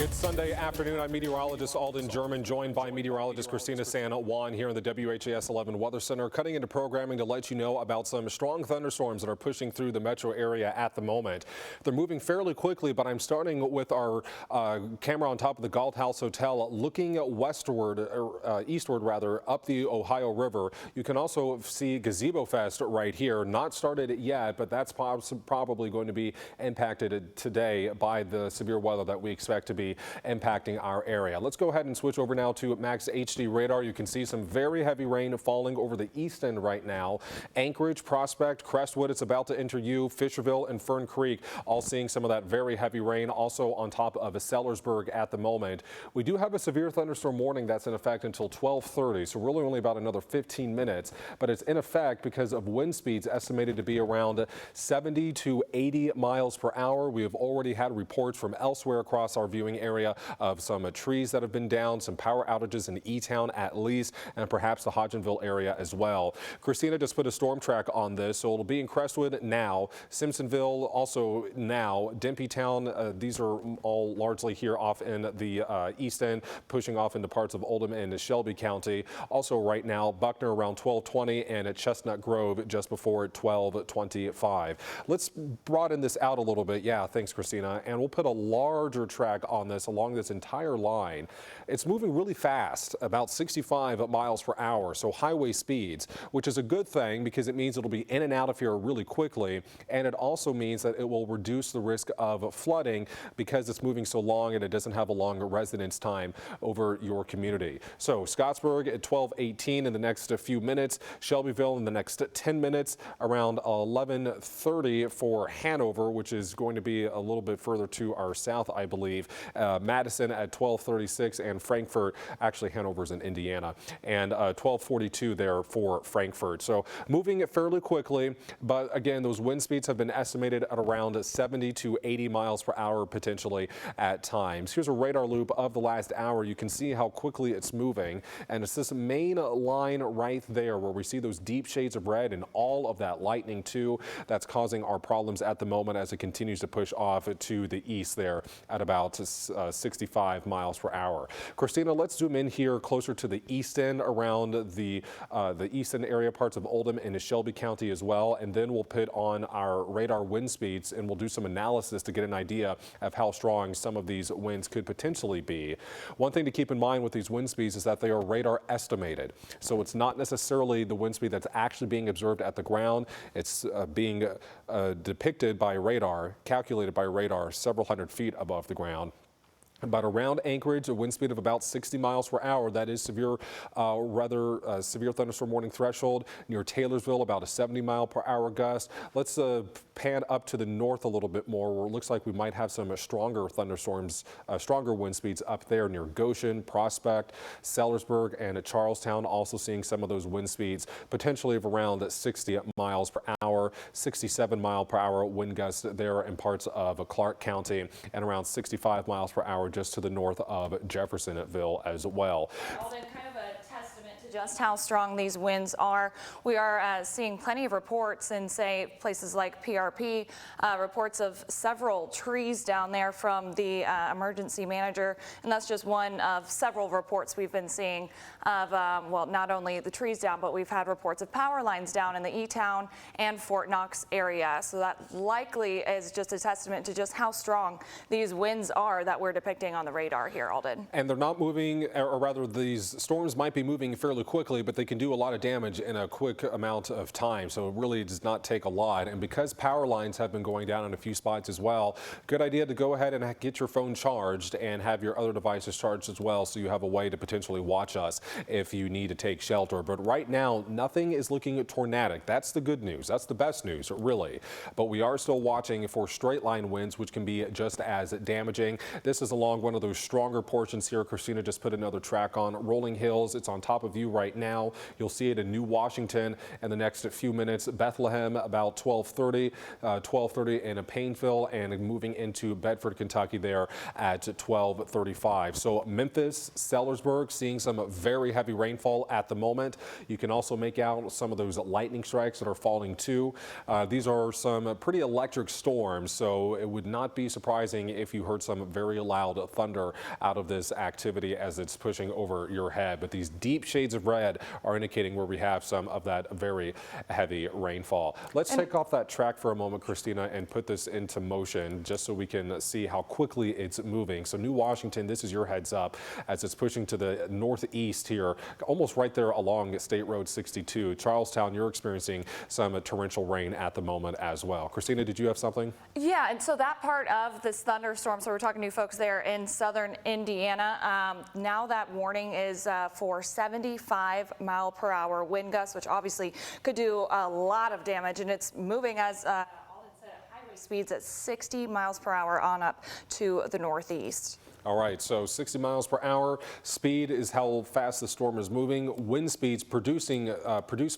It's Sunday afternoon. I'm meteorologist Alden German, joined by meteorologist Christina San Juan here in the WHAS 11 Weather Center, cutting into programming to let you know about some strong thunderstorms that are pushing through the metro area at the moment. They're moving fairly quickly, but I'm starting with our camera on top of the Galt House Hotel, looking westward, or eastward rather, up the Ohio River. You can also see Gazebo Fest right here. Not started yet, but that's probably going to be impacted today by the severe weather that we expect to be impacting our area. Let's go ahead and switch over now to Max HD radar. You can see some very heavy rain falling over the east end right now. Anchorage, Prospect, Crestwood, it's about to enter you. Fisherville and Fern Creek all seeing some of that very heavy rain, also on top of Sellersburg at the moment. We do have a severe thunderstorm warning that's in effect until 12:30, so really only about another 15 minutes, but it's in effect because of wind speeds estimated to be around 70 to 80 miles per hour. We have already had reports from elsewhere across our viewing area of some trees that have been down, some power outages in E-Town at least, and perhaps the Hodgenville area as well. Christina just put a storm track on this, so it'll be in Crestwood now, Simpsonville also now, Dimpytown, these are all largely here off in the east end, pushing off into parts of Oldham and Shelby County. Also right now, Buckner around 12:20 and at Chestnut Grove just before 12:25. Let's broaden this out a little bit. Yeah, thanks, Christina. And we'll put a larger track on this along this entire line. It's moving really fast, about 65 miles per hour, so highway speeds, which is a good thing because it means it'll be in and out of here really quickly, and it also means that it will reduce the risk of flooding because it's moving so long and it doesn't have a long residence time over your community. So Scottsburg at 12:18 in the next few minutes, Shelbyville in the next 10 minutes, around 11:30 for Hanover, which is going to be a little bit further to our south, I believe. Madison at 12:36 and Frankfort, actually Hanover's in Indiana, and 12:42 there for Frankfort. So moving it fairly quickly, but again, those wind speeds have been estimated at around 70 to 80 miles per hour potentially at times. Here's a radar loop of the last hour. You can see how quickly it's moving, and it's this main line right there where we see those deep shades of red and all of that lightning too that's causing our problems at the moment as it continues to push off to the east there at about 65 miles per hour. Christina, let's zoom in here closer to the east end around the east end area, parts of Oldham and Shelby County as well, and then we'll put on our radar wind speeds and we'll do some analysis to get an idea of how strong some of these winds could potentially be. One thing to keep in mind with these wind speeds is that they are radar estimated, so it's not necessarily the wind speed that's actually being observed at the ground. It's being depicted by radar, calculated by radar several hundred feet above the ground. But around Anchorage, a wind speed of about 60 miles per hour. That is severe, severe thunderstorm warning threshold. Near Taylorsville, about a 70 mile per hour gust. Let's pan up to the north a little bit more, where it looks like we might have some stronger thunderstorms, stronger wind speeds up there near Goshen, Prospect, Sellersburg, and at Charlestown. Also seeing some of those wind speeds potentially of around 60 miles per hour, 67 mile per hour wind gusts there in parts of Clark County, and around 65 miles per hour just to the north of Jeffersonville as well. Alden, kind of a testament to just how strong these winds are. We are seeing plenty of reports in, say, places like PRP, reports of several trees down there from the emergency manager, and that's just one of several reports we've been seeing of, well, not only the trees down, but we've had reports of power lines down in the E-Town and Fort Knox area. So that likely is just a testament to just how strong these winds are that we're depicting on the radar here, Alden. And they're not moving, or rather these storms might be moving fairly quickly, but they can do a lot of damage in a quick amount of time. So it really does not take a lot. And because power lines have been going down in a few spots as well, good idea to go ahead and get your phone charged and have your other devices charged as well, so you have a way to potentially watch us if you need to take shelter. But right now, nothing is looking tornadic. That's the good news. That's the best news, really. But we are still watching for straight line winds, which can be just as damaging. This is along one of those stronger portions here. Christina just put another track on Rolling Hills. It's on top of you you right now. You'll see it in New Washington in the next few minutes. Bethlehem about 12:30 in Paineville, and moving into Bedford, Kentucky there at 12:35. So Memphis, Sellersburg seeing some very heavy rainfall at the moment. You can also make out some of those lightning strikes that are falling too. These are some pretty electric storms, so it would not be surprising if you heard some very loud thunder out of this activity as it's pushing over your head. But these deep shades of red are indicating where we have some of that very heavy rainfall. Let's take off that track for a moment, Christina, and put this into motion just so we can see how quickly it's moving. So New Washington, this is your heads up as it's pushing to the northeast here, almost right there along State Road 62. Charlestown, you're experiencing some torrential rain at the moment as well. Christina, did you have something? Yeah, and so that part of this thunderstorm, so we're talking to folks there in southern Indiana. Now that warning is for 75-mile-per-hour wind gusts, which obviously could do a lot of damage, and it's moving as highway speeds at 60 miles per hour on up to the northeast. All right, so 60 miles per hour speed is how fast the storm is moving. Wind speeds produced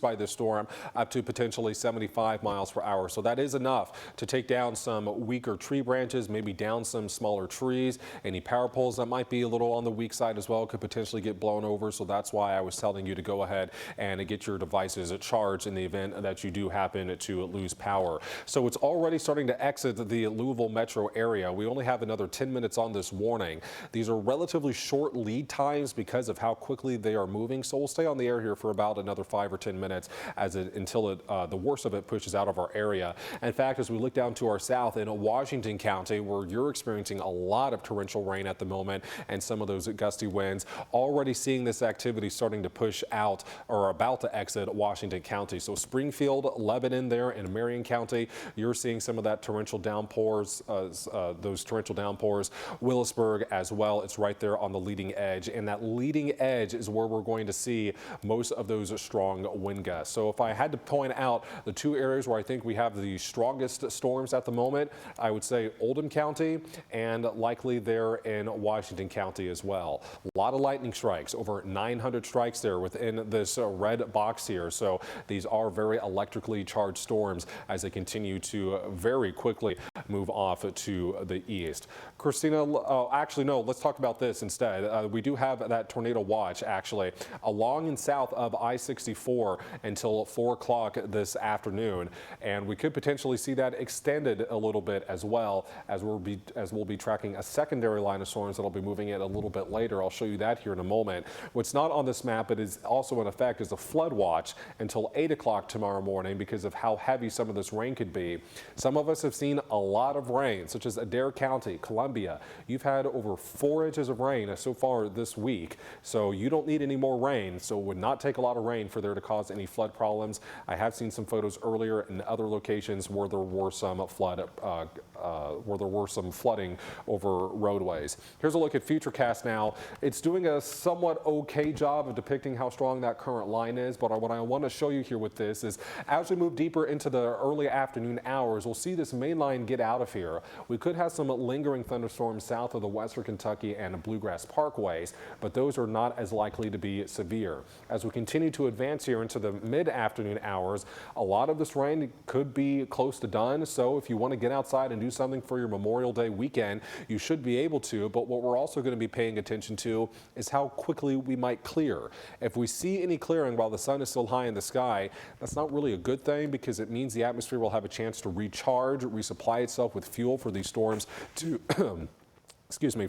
by this storm up to potentially 75 miles per hour. So that is enough to take down some weaker tree branches, maybe down some smaller trees. Any power poles that might be a little on the weak side as well could potentially get blown over. So that's why I was telling you to go ahead and get your devices charged in the event that you do happen to lose power. So it's already starting to exit the Louisville metro area. We only have another 10 minutes on this warning. These are relatively short lead times because of how quickly they are moving. So we'll stay on the air here for about another 5 or 10 minutes until the worst of it pushes out of our area. In fact, as we look down to our south in Washington County, where you're experiencing a lot of torrential rain at the moment and some of those gusty winds, already seeing this activity starting to push out or about to exit Washington County. So Springfield, Lebanon there in Marion County, you're seeing some of that torrential downpours, Willisburg as well. It's right there on the leading edge, and that leading edge is where we're going to see most of those strong wind gusts. So if I had to point out the two areas where I think we have the strongest storms at the moment, I would say Oldham County and likely there in Washington County as well. A lot of lightning strikes, over 900 strikes there within this red box here. So these are very electrically charged storms as they continue to very quickly move off to the east. Christina, actually, no, let's talk about this instead. We do have that tornado watch actually along and south of I-64 until 4 o'clock this afternoon. And we could potentially see that extended a little bit as well as we'll be tracking a secondary line of storms that'll be moving in a little bit later. I'll show you that here in a moment. What's not on this map, but is also in effect, is a flood watch until 8 o'clock tomorrow morning because of how heavy some of this rain could be. Some of us have seen a lot of rain, such as Adair County, Columbia. You've had over 4 inches of rain so far this week, so you don't need any more rain. So it would not take a lot of rain for there to cause any flood problems. I have seen some photos earlier in other locations where there were some flooding over roadways. Here's a look at Futurecast now. It's doing a somewhat okay job of depicting how strong that current line is, but what I want to show you here with this is as we move deeper into the early afternoon hours, we'll see this main line get out of here. We could have some lingering thunderstorms south of the Western Kentucky and Bluegrass Parkways, but those are not as likely to be severe. As we continue to advance here into the mid-afternoon hours, a lot of this rain could be close to done. So if you want to get outside and do something for your Memorial Day weekend, you should be able to. But what we're also going to be paying attention to is how quickly we might clear. If we see any clearing while the sun is still high in the sky, that's not really a good thing because it means the atmosphere will have a chance to recharge, resupply itself with fuel for these storms to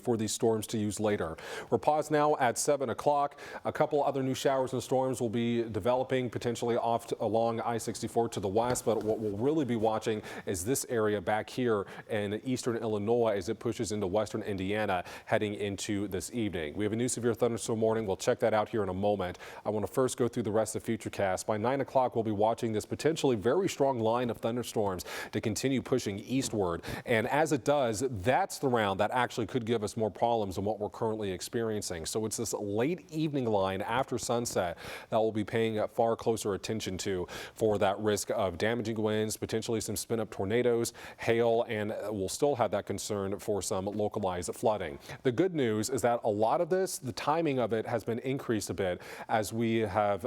for these storms to use later. We're paused now at 7 o'clock. A couple other new showers and storms will be developing potentially along I-64 to the west, but what we'll really be watching is this area back here in eastern Illinois as it pushes into western Indiana heading into this evening. We have a new severe thunderstorm warning. We'll check that out here in a moment. I want to first go through the rest of Futurecast. By 9 o'clock, we'll be watching this potentially very strong line of thunderstorms to continue pushing eastward. And as it does, that's the round that actually could give us more problems than what we're currently experiencing. So it's this late evening line after sunset that we'll be paying far closer attention to for that risk of damaging winds, potentially some spin-up tornadoes, hail, and we'll still have that concern for some localized flooding. The good news is that a lot of this, the timing of it has been increased a bit as we have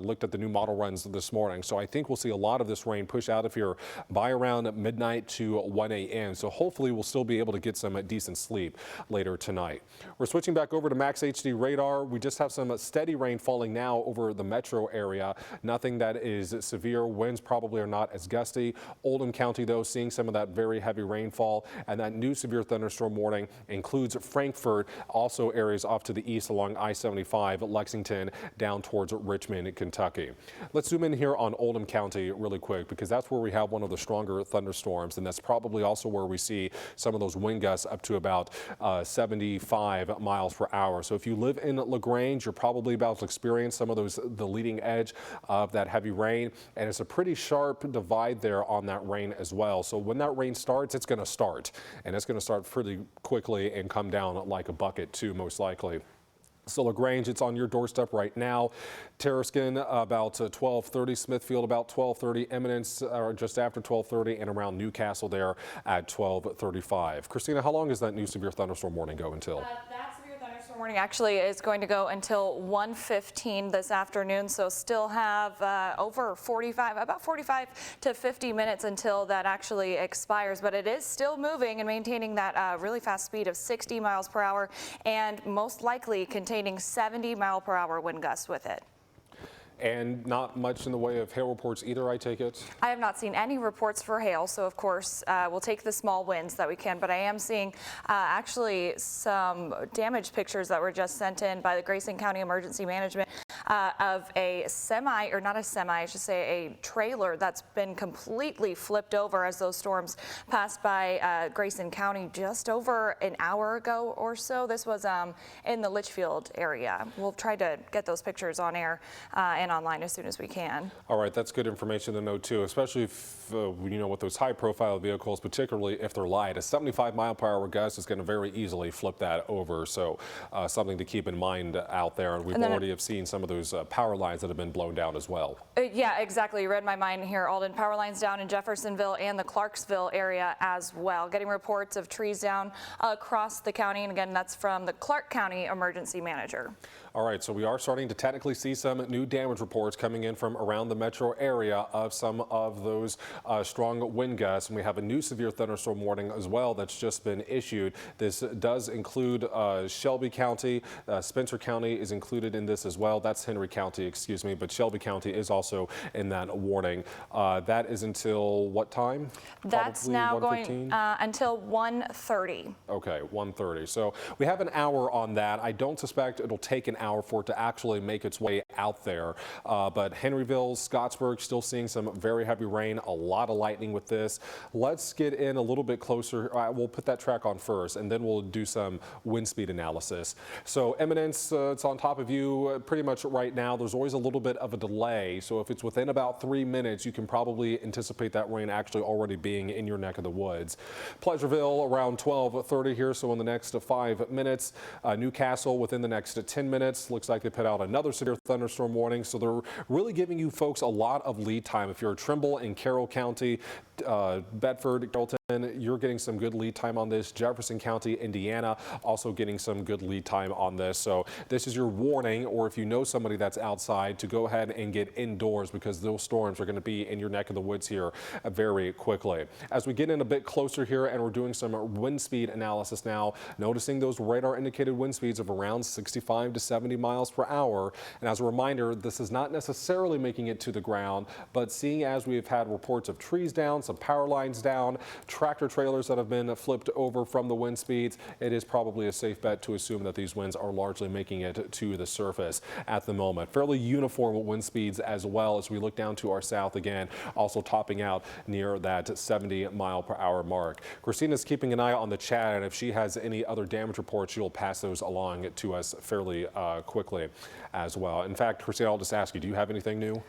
looked at the new model runs this morning. So I think we'll see a lot of this rain push out of here by around midnight to 1 a.m. So hopefully we'll still be able to get some decent sleep later tonight. We're switching back over to Max HD radar. We just have some steady rain falling now over the metro area. Nothing that is severe. Winds probably are not as gusty. Oldham County, though, seeing some of that very heavy rainfall, and that new severe thunderstorm warning includes Frankfort, also areas off to the east along I-75, Lexington, down towards Richmond, Kentucky. Let's zoom in here on Oldham County really quick, because that's where we have one of the stronger thunderstorms, and that's probably also where we see some of those wind gusts up to about 75 miles per hour. So if you live in LaGrange, you're probably about to experience some of the leading edge of that heavy rain, and it's a pretty sharp divide there on that rain as well. So when that rain starts, it's going to start, and it's going to start pretty quickly and come down like a bucket too, most likely. So LaGrange, it's on your doorstep right now. Terraskin about 12:30, Smithfield about 12:30, Eminence just after 12:30, and around Newcastle there at 12:35. Christina, how long is that new severe thunderstorm warning go until? That severe thunderstorm warning actually is going to go until 1:15 this afternoon, so still have about 45 to 50 minutes until that actually expires, but it is still moving and maintaining that really fast speed of 60 miles per hour and most likely containing 70-mile-per-hour wind gusts with it. And not much in the way of hail reports either, I take it? I have not seen any reports for hail, so of course we'll take the small winds that we can, but I am seeing actually some damage pictures that were just sent in by the Grayson County Emergency Management of a semi, or not a semi, I should say a trailer that's been completely flipped over as those storms passed by Grayson County just over an hour ago or so. This was in the Litchfield area. We'll try to get those pictures on air and online as soon as we can. All right, that's good information to know too, especially if with those high-profile vehicles, particularly if they're light. A 75-mile-per-hour gust is going to very easily flip that over, so something to keep in mind out there. And we've already have seen some of those power lines that have been blown down as well. Yeah, exactly. You read my mind here, Alden. Power lines down in Jeffersonville and the Clarksville area as well. Getting reports of trees down across the county, and again, that's from the Clark County Emergency Manager. All right, so we are starting to technically see some new damage reports coming in from around the metro area of some of those strong wind gusts, and we have a new severe thunderstorm warning as well that's just been issued. This does include Shelby County. Spencer County is included in this as well. That's Henry County, excuse me, but Shelby County is also in that warning. That is until what time? That's Probably now 1:15? going until 1:30. Okay, 1:30. So we have an hour on that. I don't suspect it'll take an hour for it to actually make its way out there. But Henryville, Scottsburg, still seeing some very heavy rain, a lot of lightning with this. Let's get in a little bit closer. We'll put that track on first, and then we'll do some wind speed analysis. So Eminence, it's on top of you pretty much right now. There's always a little bit of a delay. So if it's within about 3 minutes, you can probably anticipate that rain actually already being in your neck of the woods. Pleasureville around 12:30 here, so in the next 5 minutes. Newcastle within the next 10 minutes. Looks like they put out another severe thunderstorm warning, so they're really giving you folks a lot of lead time. If you're Trimble in Carroll County, Bedford, Carrollton, you're getting some good lead time on this. Jefferson County, Indiana, also getting some good lead time on this. So this is your warning, or if you know somebody that's outside, to go ahead and get indoors, because those storms are going to be in your neck of the woods here very quickly. As we get in a bit closer here and we're doing some wind speed analysis now, noticing those radar indicated wind speeds of around 65 to 70 miles per hour. And as a reminder, this is not necessarily making it to the ground, but seeing as we've had reports of trees down, some power lines down, tractor trailers that have been flipped over from the wind speeds, it is probably a safe bet to assume that these winds are largely making it to the surface at the moment. Fairly uniform wind speeds as well as we look down to our south again, also topping out near that 70-mile-per-hour mark. Christina's keeping an eye on the chat, and if she has any other damage reports, she'll pass those along to us fairly quickly as well. In fact, Christina, I'll just ask you, do you have anything new?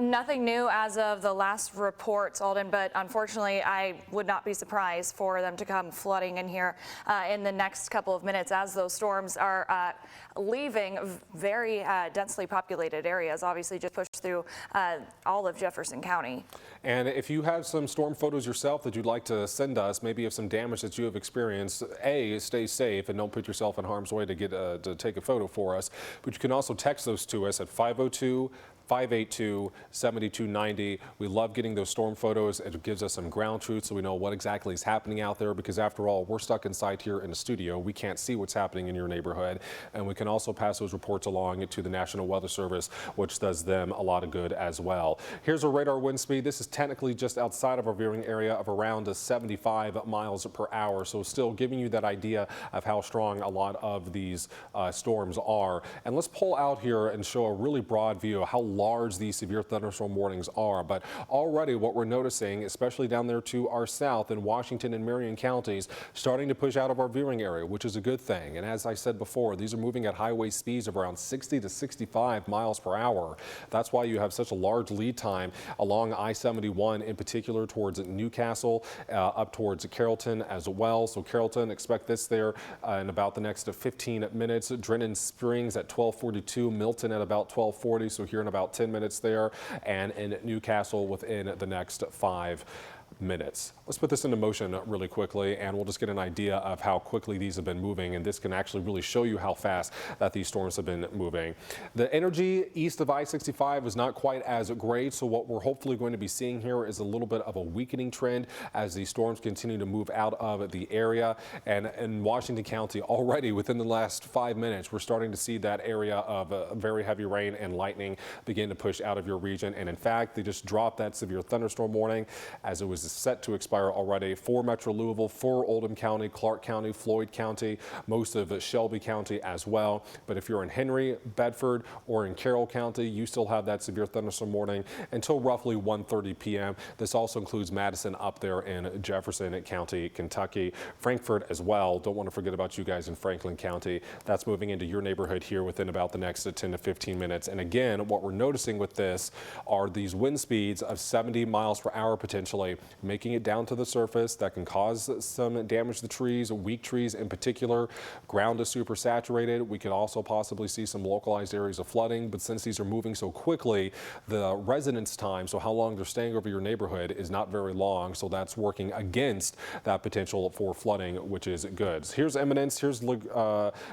Nothing new as of the last reports, Alden, but unfortunately I would not be be surprised for them to come flooding in here in the next couple of minutes as those storms are leaving very densely populated areas, obviously just pushed through all of Jefferson County. And if you have some storm photos yourself that you'd like to send us, maybe of some damage that you have experienced, stay safe and don't put yourself in harm's way to take a photo for us. But you can also text those to us at 502-582-7290. We love getting those storm photos. It gives us some ground truth so we know what exactly is happening out there, because after all, we're stuck inside here in the studio. We can't see what's happening in your neighborhood. And we can also pass those reports along to the National Weather Service, which does them a lot of good as well. Here's our radar wind speed. This is technically just outside of our viewing area of around 75 miles per hour. So still giving you that idea of how strong a lot of these storms are. And let's pull out here and show a really broad view of how large these severe thunderstorm warnings are. But already what we're noticing, especially down there to our south in Washington and Marion counties, starting to push out of our viewing area, which is a good thing. And as I said before, these are moving at highway speeds of around 60 to 65 miles per hour. That's why you have such a large lead time along I-71, in particular towards Newcastle, up towards Carrollton as well. So Carrollton, expect this there in about the next 15 minutes. Drennan Springs at 12:42, Milton at about 12:40. So here in about 10 minutes there, and in Newcastle within the next 5 minutes. Let's put this into motion really quickly, and we'll just get an idea of how quickly these have been moving, and this can actually really show you how fast that these storms have been moving. The energy east of I-65 is not quite as great, so what we're hopefully going to be seeing here is a little bit of a weakening trend as these storms continue to move out of the area. And in Washington County, already within the last 5 minutes, we're starting to see that area of very heavy rain and lightning begin to push out of your region. And in fact, they just dropped that severe thunderstorm warning as it was set to expire already for Metro Louisville, for Oldham County, Clark County, Floyd County, most of Shelby County as well. But if you're in Henry, Bedford, or in Carroll County, you still have that severe thunderstorm warning until roughly 1:30 p.m. This also includes Madison up there in Jefferson County, Kentucky, Frankfort as well. Don't want to forget about you guys in Franklin County. That's moving into your neighborhood here within about the next 10 to 15 minutes. And again, what we're noticing with this are these wind speeds of 70 miles per hour potentially, making it down to the surface. That can cause some damage to the trees, weak trees in particular. Ground is super saturated. We could also possibly see some localized areas of flooding, but since these are moving so quickly, the residence time, so how long they're staying over your neighborhood, is not very long. So that's working against that potential for flooding, which is good. So here's Eminence, here's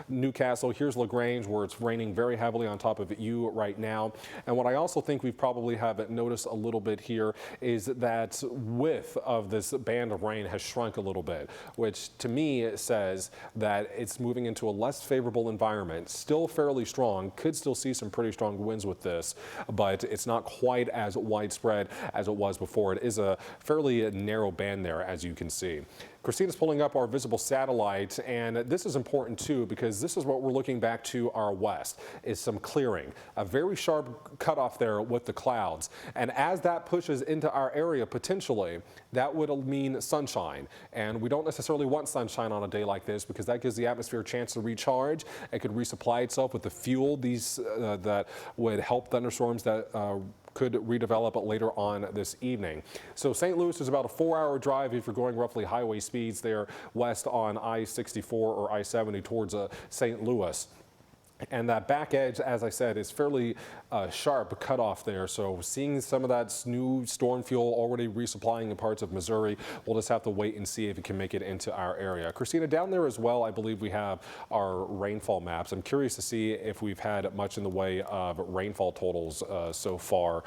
Newcastle, here's LaGrange, where it's raining very heavily on top of you right now. And what I also think we probably have noticed a little bit here is that width of this band of rain has shrunk a little bit, which to me says that it's moving into a less favorable environment. Still fairly strong, could still see some pretty strong winds with this, but it's not quite as widespread as it was before. It is a fairly narrow band there, as you can see. Christina's pulling up our visible satellite, and this is important too, because this is what we're looking back to our west, is some clearing, a very sharp cutoff there with the clouds. And as that pushes into our area potentially, that would mean sunshine. And we don't necessarily want sunshine on a day like this, because that gives the atmosphere a chance to recharge. It could resupply itself with the fuel that would help thunderstorms that could redevelop later on this evening. So St. Louis is about a 4-hour drive if you're going roughly highway speeds there west on I-64 or I-70 towards St. Louis. And that back edge, as I said, is fairly sharp cutoff there. So seeing some of that new storm fuel already resupplying in parts of Missouri, we'll just have to wait and see if it can make it into our area. Christina, down there as well, I believe we have our rainfall maps. I'm curious to see if we've had much in the way of rainfall totals so far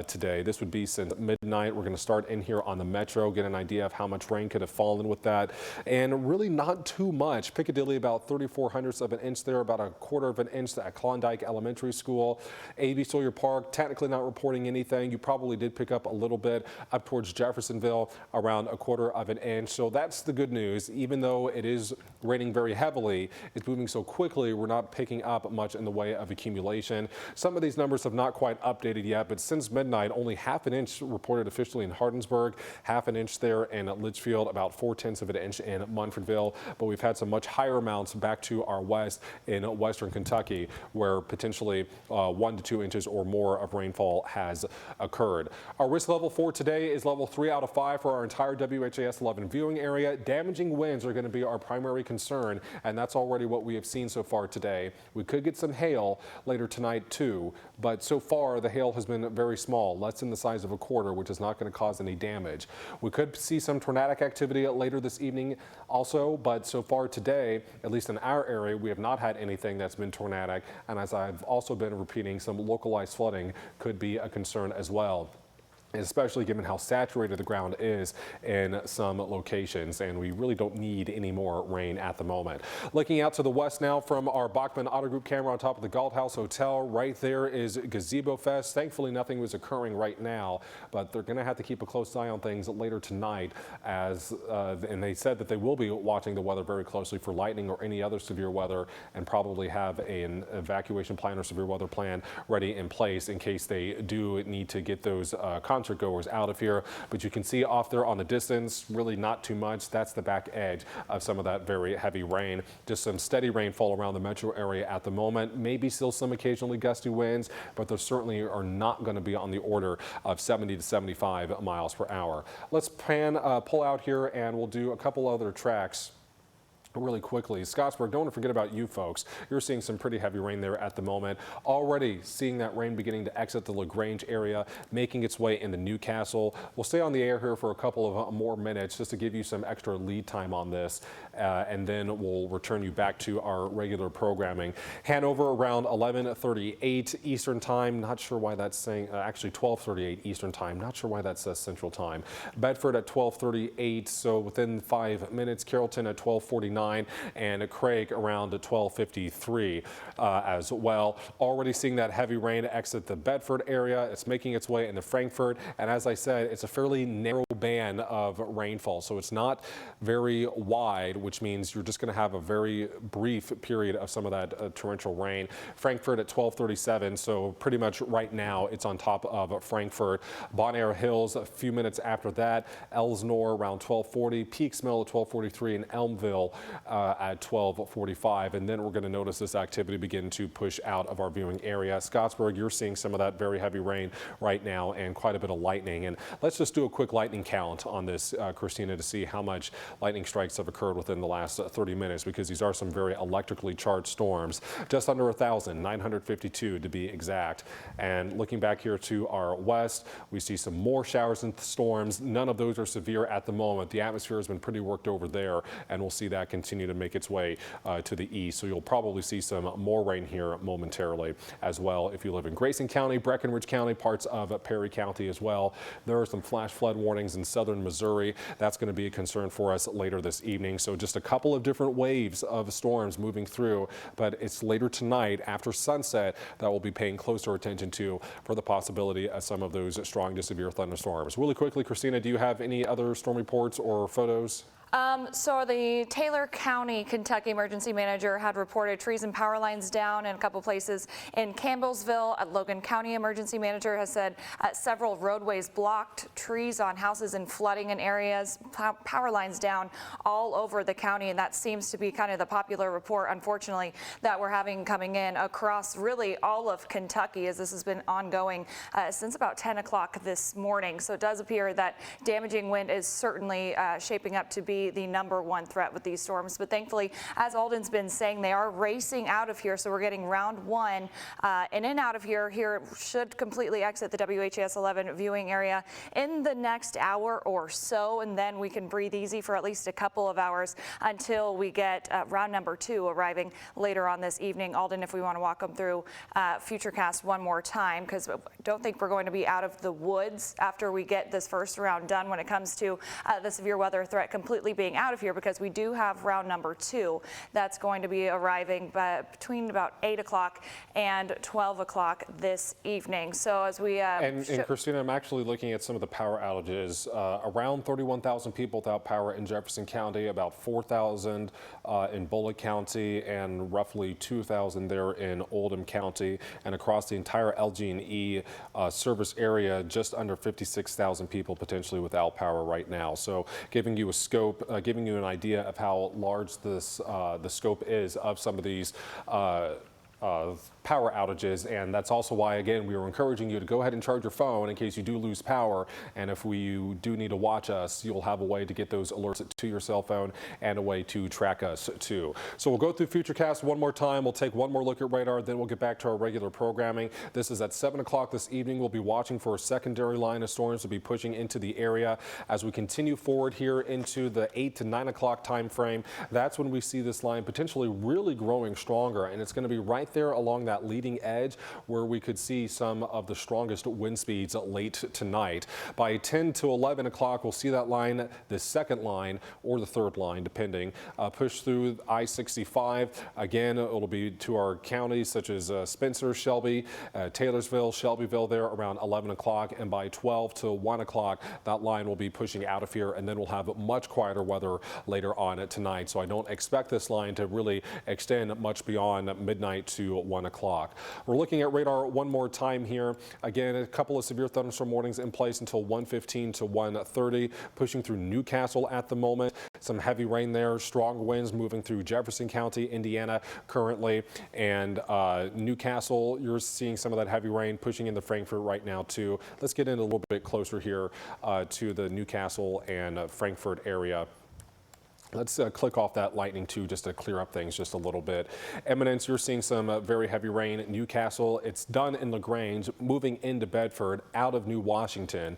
today. This would be since midnight. We're going to start in here on the metro, get an idea of how much rain could have fallen with that. And really not too much. Piccadilly about 3/4 of an inch there, about a 1/4 of an inch at Klondike Elementary School. A.B. Sawyer Park, technically not reporting anything. You probably did pick up a little bit up towards Jeffersonville, around a 1/4 of an inch. So that's the good news. Even though it is raining very heavily, it's moving so quickly, we're not picking up much in the way of accumulation. Some of these numbers have not quite updated yet, but since midnight, only 1/2 inch reported officially in Hardinsburg, 1/2 inch there in Litchfield, about 4/10 of an inch in Munfordville. But we've had some much higher amounts back to our west in western Kentucky, where potentially 1 to 2 inches or more of rainfall has occurred. Our risk level for today is level 3 out of 5 for our entire WHAS 11 viewing area. Damaging winds are going to be our primary concern, and that's already what we have seen so far today. We could get some hail later tonight too, but so far the hail has been very small, less than the size of a quarter, which is not going to cause any damage. We could see some tornadic activity later this evening also, but so far today, at least in our area, we have not had anything that's been tornadic, and as I've also been repeating, some localized flooding could be a concern as well, especially given how saturated the ground is in some locations, and we really don't need any more rain at the moment. Looking out to the west now from our Bachman Auto Group camera on top of the Galt House Hotel, right there is Gazebo Fest. Thankfully, nothing was occurring right now, but they're going to have to keep a close eye on things later tonight, as and they said that they will be watching the weather very closely for lightning or any other severe weather, and probably have an evacuation plan or severe weather plan ready in place in case they do need to get those concert goers out of here. But you can see off there on the distance, really not too much. That's the back edge of some of that very heavy rain. Just some steady rainfall around the metro area at the moment. Maybe still some occasionally gusty winds, but they certainly are not going to be on the order of 70 to 75 miles per hour. Let's pull out here, and we'll do a couple other tracks really quickly. Scottsburg, don't want to forget about you folks. You're seeing some pretty heavy rain there at the moment. Already seeing that rain beginning to exit the LaGrange area, making its way into Newcastle. We'll stay on the air here for a couple of more minutes just to give you some extra lead time on this, and then we'll return you back to our regular programming. Hanover around 11:38 Eastern Time. Not sure why that's saying, actually 12:38 Eastern Time. Not sure why that says Central Time. Bedford at 12:38, so within 5 minutes. Carrollton at 12:49. And Craig around 12:53 as well. Already seeing that heavy rain exit the Bedford area. It's making its way into Frankfort, and as I said, it's a fairly narrow band of rainfall, so it's not very wide, which means you're just going to have a very brief period of some of that torrential rain. Frankfort at 12:37, so pretty much right now it's on top of Frankfort. Bon Air Hills a few minutes after that. Elsnore around 12:40, Peaks Mill at 12:43, and Elmville at 12:45, and then we're going to notice this activity begin to push out of our viewing area. Scottsburg, you're seeing some of that very heavy rain right now and quite a bit of lightning. And let's just do a quick lightning count on this, Christina, to see how much lightning strikes have occurred within the last 30 minutes, because these are some very electrically charged storms. Just under 1,000, 952 to be exact. And looking back here to our west, we see some more showers and storms. None of those are severe at the moment. The atmosphere has been pretty worked over there, and we'll see that continue to make its way to the east. So you'll probably see some more rain here momentarily as well. If you live in Grayson County, Breckenridge County, parts of Perry County as well. There are some flash flood warnings in southern Missouri. That's going to be a concern for us later this evening. So just a couple of different waves of storms moving through, but it's later tonight after sunset that we'll be paying closer attention to for the possibility of some of those strong to severe thunderstorms. Really quickly, Christina, do you have any other storm reports or photos? So the Taylor County, Kentucky emergency manager had reported trees and power lines down in a couple places in Campbellsville. Logan County emergency manager has said several roadways blocked, trees on houses and flooding in areas, power lines down all over the county, and that seems to be kind of the popular report, unfortunately, that we're having coming in across really all of Kentucky, as this has been ongoing since about 10 o'clock this morning. So it does appear that damaging wind is certainly shaping up to be the #1 threat with these storms. But thankfully, as Alden's been saying, they are racing out of here. So we're getting round 1 in and out of here. Here should completely exit the WHAS 11 viewing area in the next hour or so. And then we can breathe easy for at least a couple of hours until we get round #2 arriving later on this evening. Alden, if we want to walk them through Futurecast one more time, because I don't think we're going to be out of the woods after we get this first round done when it comes to the severe weather threat completely being out of here, because we do have round #2 that's going to be arriving between about 8 o'clock and 12 o'clock this evening. So as we and Christina, I'm actually looking at some of the power outages. Around 31,000 people without power in Jefferson County, about 4,000 in Bullitt County, and roughly 2,000 there in Oldham County, and across the entire LG&E service area, just under 56,000 people potentially without power right now. So giving you a scope, giving you an idea of how large this the scope is of some of these power outages, and that's also why, again, we are encouraging you to go ahead and charge your phone in case you do lose power, and if you do need to watch us, you'll have a way to get those alerts to your cell phone and a way to track us too. So we'll go through Futurecast one more time. We'll take one more look at radar, then we'll get back to our regular programming. This is at 7 o'clock this evening. We'll be watching for a secondary line of storms to be pushing into the area as we continue forward here into the 8 to 9 o'clock time frame. That's when we see this line potentially really growing stronger, and it's going to be right there along that leading edge where we could see some of the strongest wind speeds late tonight. By 10 to 11 o'clock, we'll see that line, the second line or the third line, depending, push through I-65. Again, it'll be to our counties such as Spencer, Shelby, Taylorsville, Shelbyville there around 11 o'clock, and by 12 to 1 o'clock, that line will be pushing out of here, and then we'll have much quieter weather later on tonight. So I don't expect this line to really extend much beyond midnight to 1 o'clock. We're looking at radar one more time here. Again, a couple of severe thunderstorm warnings in place until 1:15 to 1:30, pushing through Newcastle at the moment. Some heavy rain there, strong winds moving through Jefferson County, Indiana currently, and Newcastle, you're seeing some of that heavy rain pushing into Frankfort right now too. Let's get in a little bit closer here to the Newcastle and Frankfort area. Let's click off that lightning too, just to clear up things just a little bit. Eminence, you're seeing some very heavy rain. Newcastle, it's done in LaGrange, moving into Bedford, out of New Washington.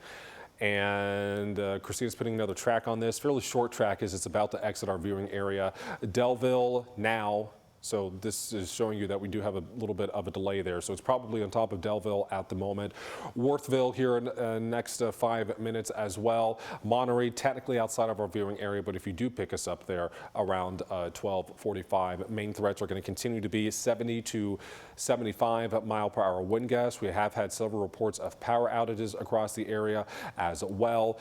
And Christina's putting another track on this, fairly short track as it's about to exit our viewing area. Delville now. So this is showing you that we do have a little bit of a delay there. So it's probably on top of Delville at the moment. Worthville here in next 5 minutes as well. Monterey, technically outside of our viewing area, but if you do pick us up there around 12:45, main threats are going to continue to be 70 to 75 mile per hour wind gusts. We have had several reports of power outages across the area as well.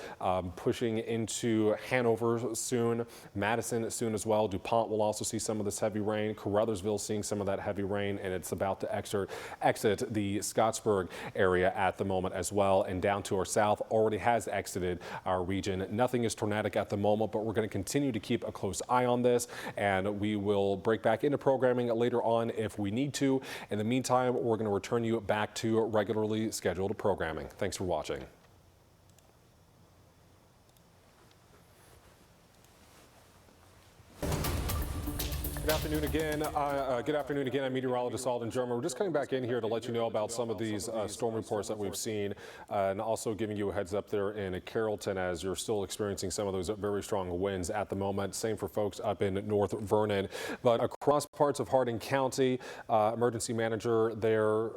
Pushing into Hanover soon, Madison soon as well. DuPont will also see some of this heavy rain. Caruthersville seeing some of that heavy rain, and it's about to exit the Scottsburg area at the moment as well, and down to our south already has exited our region. Nothing is tornadic at the moment, but we're going to continue to keep a close eye on this, and we will break back into programming later on if we need to. In the meantime, we're going to return you back to regularly scheduled programming. Thanks for watching. Good afternoon again. I'm meteorologist Alden German. We're just coming back in here to let you know about some of these storm reports that we've seen, and also giving you a heads up there in Carrollton as you're still experiencing some of those very strong winds at the moment. Same for folks up in North Vernon, but across parts of Hardin County, emergency manager there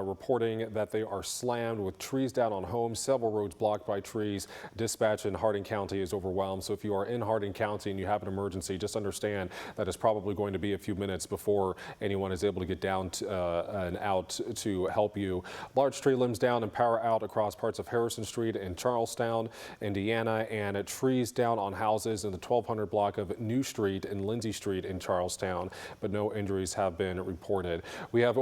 reporting that they are slammed with trees down on homes, several roads blocked by trees. Dispatch in Hardin County is overwhelmed. So if you are in Hardin County and you have an emergency, just understand that it's probably going to be a few minutes before anyone is able to get down to, and out to help you. Large tree limbs down and power out across parts of Harrison Street in Charlestown, Indiana, and trees down on houses in the 1200 block of New Street and Lindsay Street in Charlestown, but no injuries have been reported. We have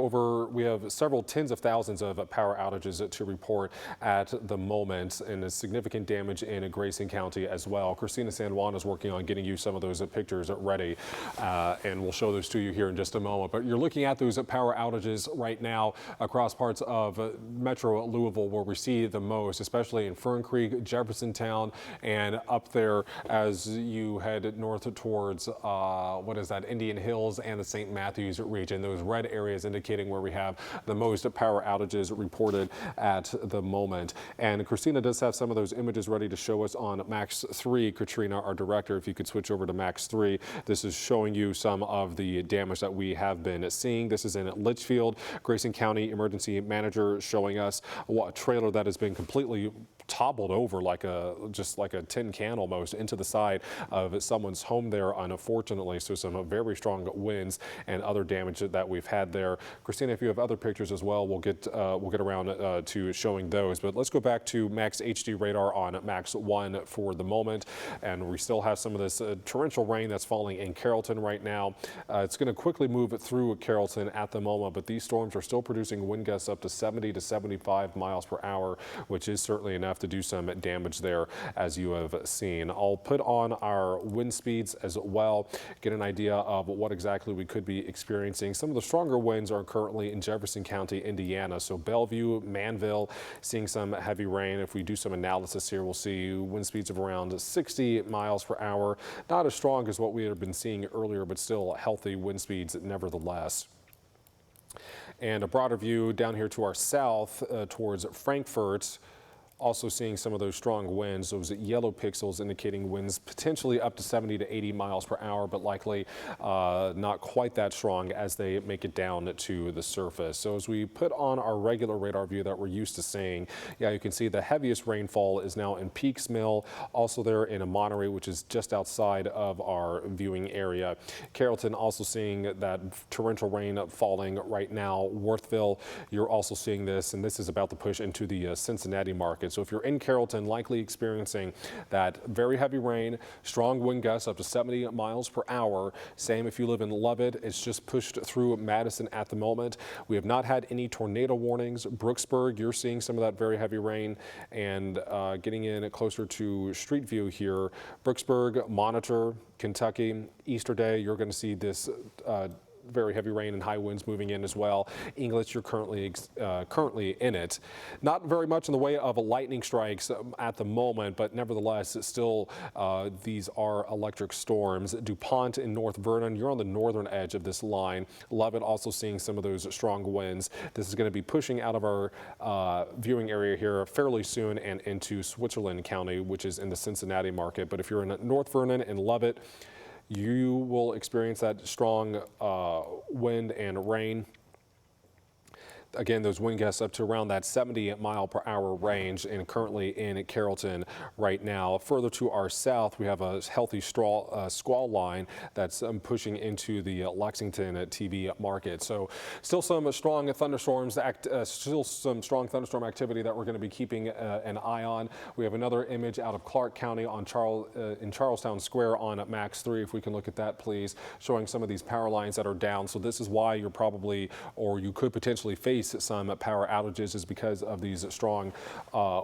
several tens of thousands of power outages to report at the moment, and significant damage in Grayson County as well. Christina San Juan is working on getting you some of those pictures ready. And we'll show those to you here in just a moment. But you're looking at those power outages right now across parts of Metro Louisville where we see the most, especially in Fern Creek, Jeffersontown, and up there as you head north towards, Indian Hills and the St. Matthews region. Those red areas indicating where we have the most power outages reported at the moment. And Christina does have some of those images ready to show us on Max 3. Katrina, our director, if you could switch over to Max 3. This is showing you some of the damage that we have been seeing. This is in Litchfield. Grayson County emergency manager showing us a trailer that has been completely toppled over just like a tin can almost into the side of someone's home there, unfortunately. So some very strong winds and other damage that we've had there. Christina, if you have other pictures as well, we'll get around to showing those. But let's go back to Max HD radar on Max 1 for the moment. And we still have some of this torrential rain that's falling in Carrollton right now. It's going to quickly move through Carrollton at the moment, but these storms are still producing wind gusts up to 70 to 75 miles per hour, which is certainly enough enough to do some damage there, as you have seen. I'll put on our wind speeds as well, get an idea of what exactly we could be experiencing. Some of the stronger winds are currently in Jefferson County, Indiana. So Bellevue, Manville, seeing some heavy rain. If we do some analysis here, we'll see wind speeds of around 60 miles per hour. Not as strong as what we had been seeing earlier, but still healthy wind speeds nevertheless. And a broader view down here to our south towards Frankfurt. Also seeing some of those strong winds, those yellow pixels indicating winds potentially up to 70 to 80 miles per hour, but likely not quite that strong as they make it down to the surface. So as we put on our regular radar view that we're used to seeing, yeah, you can see the heaviest rainfall is now in Peaks Mill, also there in Monterey, which is just outside of our viewing area. Carrollton also seeing that torrential rain falling right now. Worthville, you're also seeing this, and this is about to push into the Cincinnati market. So if you're in Carrollton, likely experiencing that very heavy rain, strong wind gusts up to 70 miles per hour. Same if you live in Lovett. It's just pushed through Madison at the moment. We have not had any tornado warnings. Brooksburg, you're seeing some of that very heavy rain, and getting in closer to Street View here. Brooksburg, Monitor, Kentucky, Easter Day, you're going to see this very heavy rain and high winds moving in as well. English, you're currently in it. Not very much in the way of lightning strikes at the moment, but nevertheless, still these are electric storms. DuPont in North Vernon, you're on the northern edge of this line. Lovett also seeing some of those strong winds. This is going to be pushing out of our viewing area here fairly soon and into Switzerland County, which is in the Cincinnati market. But if you're in North Vernon and Lovett, you will experience that strong wind and rain. Again, those wind gusts up to around that 70 mile per hour range, and currently in Carrollton right now. Further to our south, we have a healthy squall line that's pushing into the Lexington TV market. So still some strong thunderstorms, still some strong thunderstorm activity that we're going to be keeping an eye on. We have another image out of Clark County on in Charlestown Square on Max 3. If we can look at that, please, showing some of these power lines that are down. So this is why you're probably, or you could potentially face some power outages, is because of these strong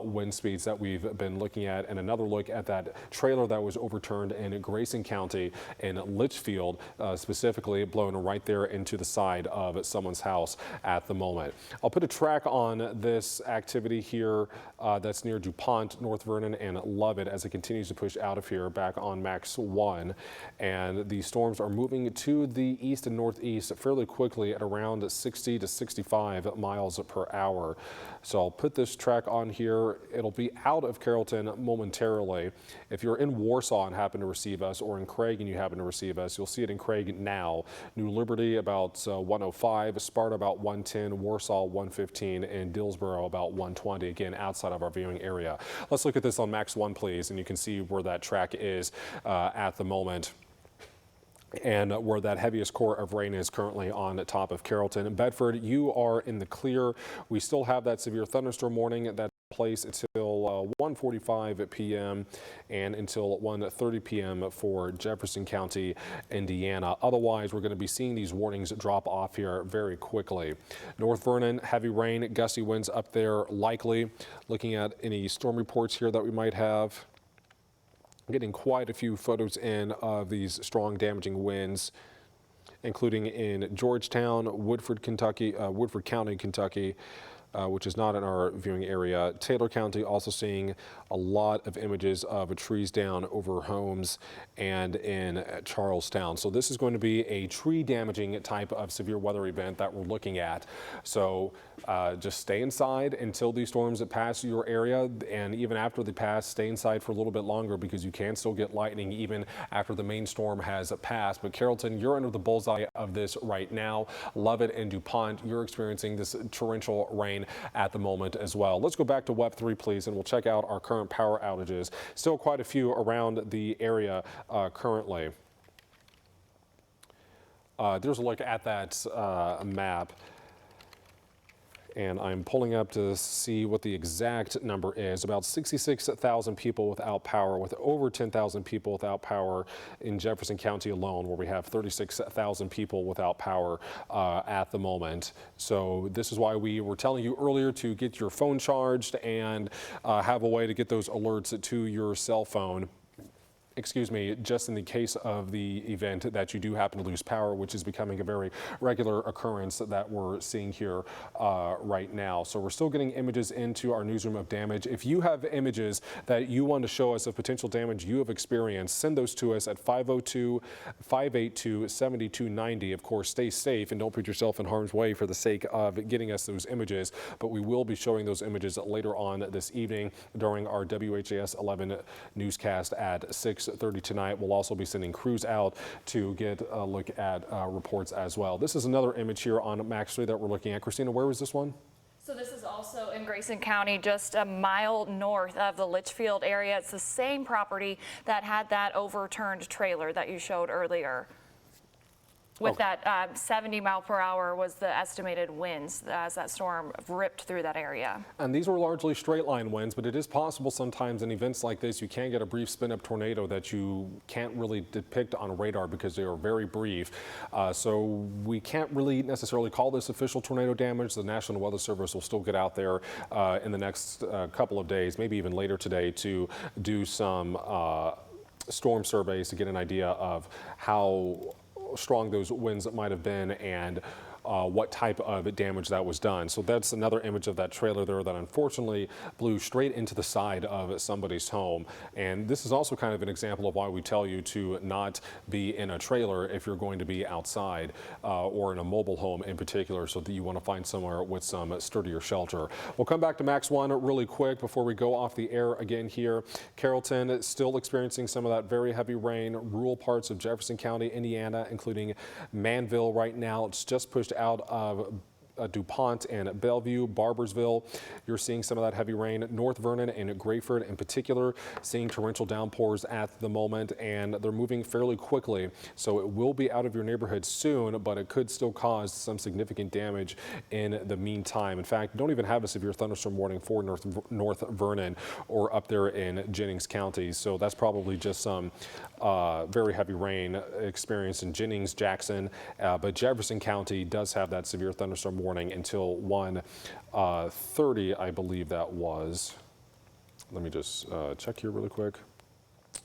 wind speeds that we've been looking at. And another look at that trailer that was overturned in Grayson County in Litchfield, specifically blown right there into the side of someone's house at the moment. I'll put a track on this activity here that's near DuPont, North Vernon, and Lovett as it continues to push out of here back on Max 1. And the storms are moving to the east and northeast fairly quickly at around 60 to 65 miles per hour. So I'll put this track on here. It'll be out of Carrollton momentarily. If you're in Warsaw and happen to receive us, or in Craig and you happen to receive us, you'll see it in Craig now. New Liberty about 105, Sparta about 110, Warsaw 115, and Dillsboro about 120, again outside of our viewing area. Let's look at this on Max 1, please, and you can see where that track is at the moment, and where that heaviest core of rain is currently on the top of Carrollton. In Bedford, you are in the clear. We still have that severe thunderstorm warning that's in place until 1:45 p.m. and until 1:30 p.m. for Jefferson County, Indiana. Otherwise, we're going to be seeing these warnings drop off here very quickly. North Vernon, heavy rain, gusty winds up there likely. Looking at any storm reports here that we might have. Getting quite a few photos in of these strong damaging winds, including in Georgetown, Woodford, Kentucky, Woodford County, Kentucky, which is not in our viewing area. Taylor County also seeing a lot of images of trees down over homes, and in Charlestown. So this is going to be a tree damaging type of severe weather event that we're looking at. So just stay inside until these storms pass your area, and even after they pass, stay inside for a little bit longer, because you can still get lightning even after the main storm has passed. But Carrollton, you're under the bullseye of this right now. Lovett and DuPont, you're experiencing this torrential rain at the moment as well. Let's go back to Web 3, please, and we'll check out our current power outages. Still quite a few around the area currently. There's a look at that map. And I'm pulling up to see what the exact number is. About 66,000 people without power, with over 10,000 people without power in Jefferson County alone, where we have 36,000 people without power at the moment. So this is why we were telling you earlier to get your phone charged and have a way to get those alerts to your cell phone. Excuse me, just in the case of the event that you do happen to lose power, which is becoming a very regular occurrence that we're seeing here right now. So we're still getting images into our newsroom of damage. If you have images that you want to show us of potential damage you have experienced, send those to us at 502-582-7290. Of course, stay safe and don't put yourself in harm's way for the sake of getting us those images. But we will be showing those images later on this evening during our WHAS 11 newscast at 6:30 tonight. We'll also be sending crews out to get a look at reports as well. This is another image here on Max 3 that we're looking at. Christina, where was this one? So this is also in Grayson County, just a mile north of the Litchfield area. It's the same property that had that overturned trailer that you showed earlier. With that 70 mile per hour was the estimated winds as that storm ripped through that area. And these were largely straight line winds, but it is possible sometimes in events like this you can get a brief spin up tornado that you can't really depict on radar because they are very brief. So we can't really necessarily call this official tornado damage. The National Weather Service will still get out there in the next couple of days, maybe even later today, to do some storm surveys to get an idea of how strong those winds might have been and what type of damage that was done. So that's another image of that trailer there that unfortunately blew straight into the side of somebody's home. And this is also kind of an example of why we tell you to not be in a trailer if you're going to be outside or in a mobile home in particular, so that you want to find somewhere with some sturdier shelter. We'll come back to Max 1 really quick before we go off the air again here. Carrollton still experiencing some of that very heavy rain. Rural parts of Jefferson County, Indiana, including Manville right now. It's just pushed out of DuPont and Bellevue, Barbersville. You're seeing some of that heavy rain. North Vernon and Grayford in particular, seeing torrential downpours at the moment, and they're moving fairly quickly. So it will be out of your neighborhood soon, but it could still cause some significant damage in the meantime. In fact, don't even have a severe thunderstorm warning for North Vernon or up there in Jennings County. So that's probably just some very heavy rain experienced in Jennings, Jackson, but Jefferson County does have that severe thunderstorm warning until 1:30, I believe that was. Let me just check here really quick.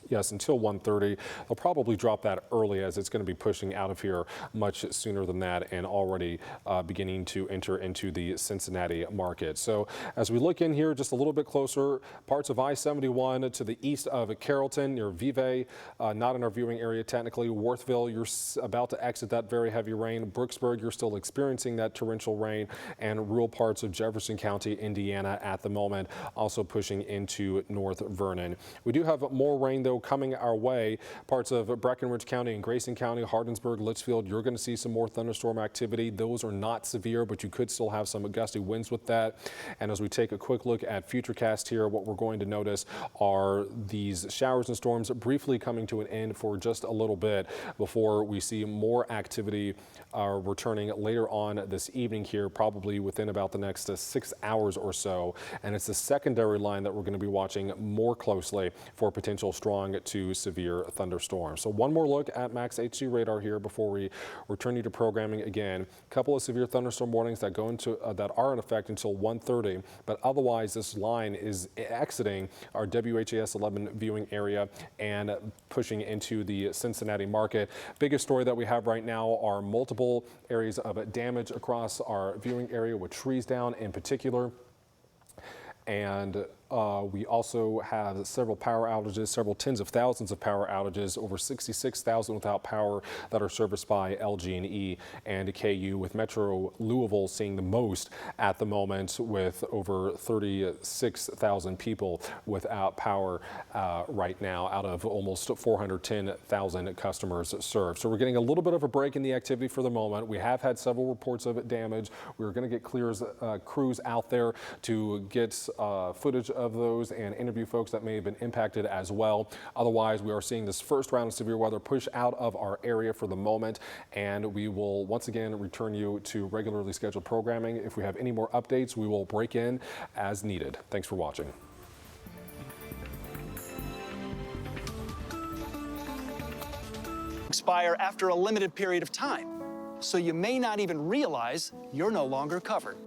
Yes, until 1:30. They'll probably drop that early as it's going to be pushing out of here much sooner than that and already beginning to enter into the Cincinnati market. So as we look in here just a little bit closer, parts of I-71 to the east of Carrollton near Vevay, not in our viewing area technically. Worthville, you're about to exit that very heavy rain. Brooksburg, you're still experiencing that torrential rain, and rural parts of Jefferson County, Indiana at the moment, also pushing into North Vernon. We do have more rain though coming our way. Parts of Breckenridge County and Grayson County, Hardinsburg, Litchfield, you're going to see some more thunderstorm activity. Those are not severe, but you could still have some gusty winds with that. And as we take a quick look at Futurecast here, what we're going to notice are these showers and storms briefly coming to an end for just a little bit before we see more activity returning later on this evening here, probably within about the next 6 hours or so. And it's the secondary line that we're going to be watching more closely for potential strong to severe thunderstorms. So one more look at Max HG radar here before we return you to programming again. A couple of severe thunderstorm warnings that go into that are in effect until 1:30, but otherwise this line is exiting our WHAS 11 viewing area and pushing into the Cincinnati market. Biggest story that we have right now are multiple areas of damage across our viewing area with trees down in particular. And we also have several power outages, several tens of thousands of power outages, over 66,000 without power that are serviced by LG&E and KU, with Metro Louisville seeing the most at the moment with over 36,000 people without power right now out of almost 410,000 customers served. So we're getting a little bit of a break in the activity for the moment. We have had several reports of damage. We're going to get crews out there to get footage of those and interview folks that may have been impacted as well. Otherwise, we are seeing this first round of severe weather push out of our area for the moment, and we will once again return you to regularly scheduled programming. If we have any more updates, we will break in as needed. Thanks for watching. Expire after a limited period of time, so you may not even realize you're no longer covered.